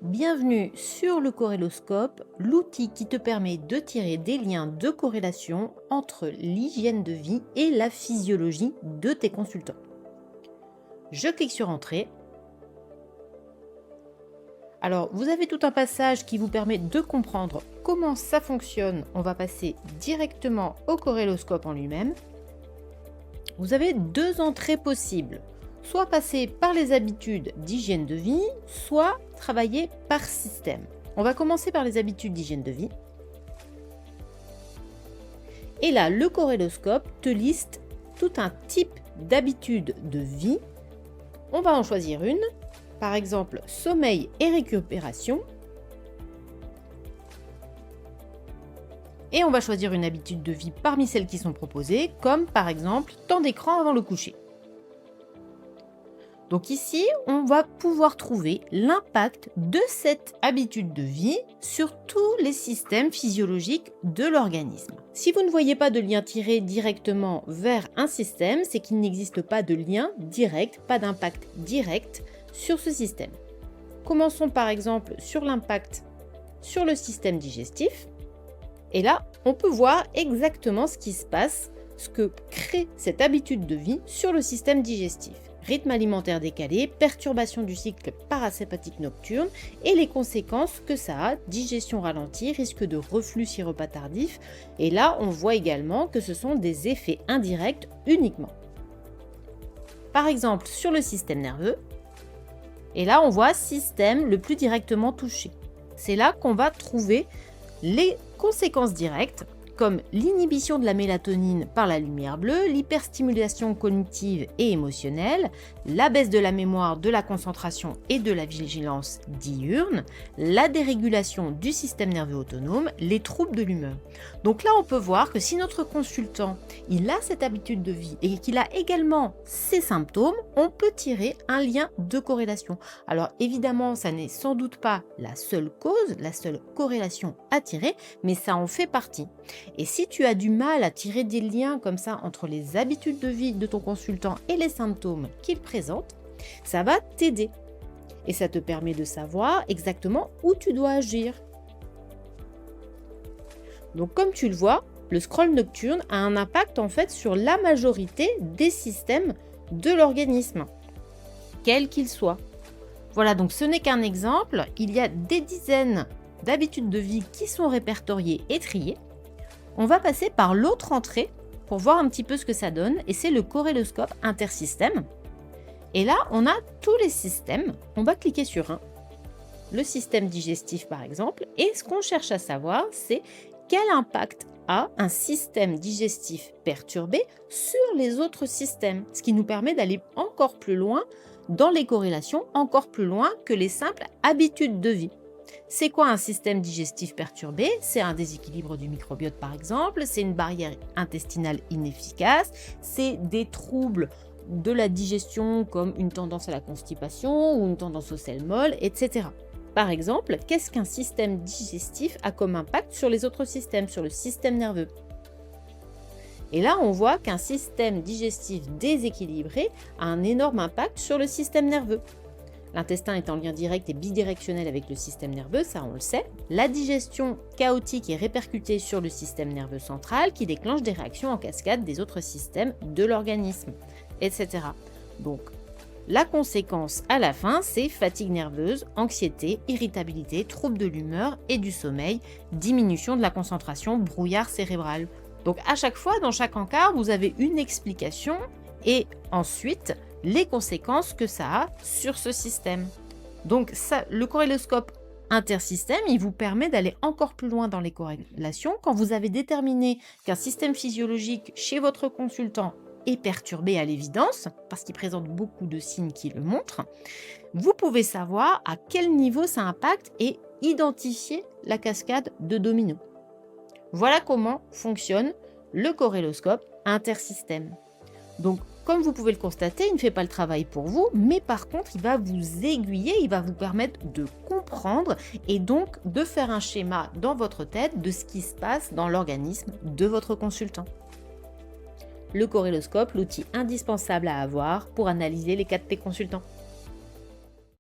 Bienvenue sur le corréloscope, l'outil qui te permet de tirer des liens de corrélation entre l'hygiène de vie et la physiologie de tes consultants. Je clique sur Entrée. Alors, vous avez tout un passage qui vous permet de comprendre comment ça fonctionne. On va passer directement au corréloscope en lui-même. Vous avez deux entrées possibles. Soit passer par les habitudes d'hygiène de vie, soit travailler par système. On va commencer par les habitudes d'hygiène de vie. Et là, le corréloscope te liste tout un type d'habitude de vie. On va en choisir une, par exemple sommeil et récupération. Et on va choisir une habitude de vie parmi celles qui sont proposées, comme par exemple temps d'écran avant le coucher. Donc ici, on va pouvoir trouver l'impact de cette habitude de vie sur tous les systèmes physiologiques de l'organisme. Si vous ne voyez pas de lien tiré directement vers un système, c'est qu'il n'existe pas de lien direct, pas d'impact direct sur ce système. Commençons par exemple sur l'impact sur le système digestif. Et là, on peut voir exactement ce qui se passe, ce que crée cette habitude de vie sur le système digestif. Rythme alimentaire décalé, perturbation du cycle parasympathique nocturne et les conséquences que ça a, digestion ralentie, risque de reflux si repas tardif. Et là, on voit également que ce sont des effets indirects uniquement. Par exemple, sur le système nerveux, et là, on voit système le plus directement touché. C'est là qu'on va trouver les conséquences directes, comme l'inhibition de la mélatonine par la lumière bleue, l'hyperstimulation cognitive et émotionnelle, la baisse de la mémoire, de la concentration et de la vigilance diurne, la dérégulation du système nerveux autonome, les troubles de l'humeur. Donc là, on peut voir que si notre consultant il a cette habitude de vie et qu'il a également ces symptômes, on peut tirer un lien de corrélation. Alors évidemment, ça n'est sans doute pas la seule cause, la seule corrélation à tirer, mais ça en fait partie. Et si tu as du mal à tirer des liens comme ça entre les habitudes de vie de ton consultant et les symptômes qu'il présente, ça va t'aider. Et ça te permet de savoir exactement où tu dois agir. Donc comme tu le vois, le scroll nocturne a un impact en fait sur la majorité des systèmes de l'organisme, quels qu'ils soient. Voilà, donc ce n'est qu'un exemple. Il y a des dizaines d'habitudes de vie qui sont répertoriées et triées. On va passer par l'autre entrée pour voir un petit peu ce que ça donne, et c'est le corréloscope intersystème. Et là, on a tous les systèmes. On va cliquer sur un, le système digestif par exemple, et ce qu'on cherche à savoir, c'est quel impact a un système digestif perturbé sur les autres systèmes, ce qui nous permet d'aller encore plus loin dans les corrélations, encore plus loin que les simples habitudes de vie. C'est quoi un système digestif perturbé? C'est un déséquilibre du microbiote par exemple, c'est une barrière intestinale inefficace, c'est des troubles de la digestion comme une tendance à la constipation ou une tendance aux selles molles, etc. Par exemple, qu'est-ce qu'un système digestif a comme impact sur les autres systèmes, sur le système nerveux? Et là, on voit qu'un système digestif déséquilibré a un énorme impact sur le système nerveux. L'intestin est en lien direct et bidirectionnel avec le système nerveux, ça on le sait. La digestion chaotique est répercutée sur le système nerveux central qui déclenche des réactions en cascade des autres systèmes de l'organisme, etc. Donc, la conséquence à la fin, c'est fatigue nerveuse, anxiété, irritabilité, troubles de l'humeur et du sommeil, diminution de la concentration, brouillard cérébral. Donc à chaque fois, dans chaque encart, vous avez une explication et ensuite les conséquences que ça a sur ce système. Donc ça, le corréloscope intersystème, il vous permet d'aller encore plus loin dans les corrélations. Quand vous avez déterminé qu'un système physiologique chez votre consultant est perturbé à l'évidence, parce qu'il présente beaucoup de signes qui le montrent, vous pouvez savoir à quel niveau ça impacte et identifier la cascade de dominos. Voilà comment fonctionne le corréloscope intersystème. Donc, comme vous pouvez le constater, il ne fait pas le travail pour vous, mais par contre, il va vous aiguiller, il va vous permettre de comprendre et donc de faire un schéma dans votre tête de ce qui se passe dans l'organisme de votre consultant. Le corréloscope, l'outil indispensable à avoir pour analyser les cas de tes consultants.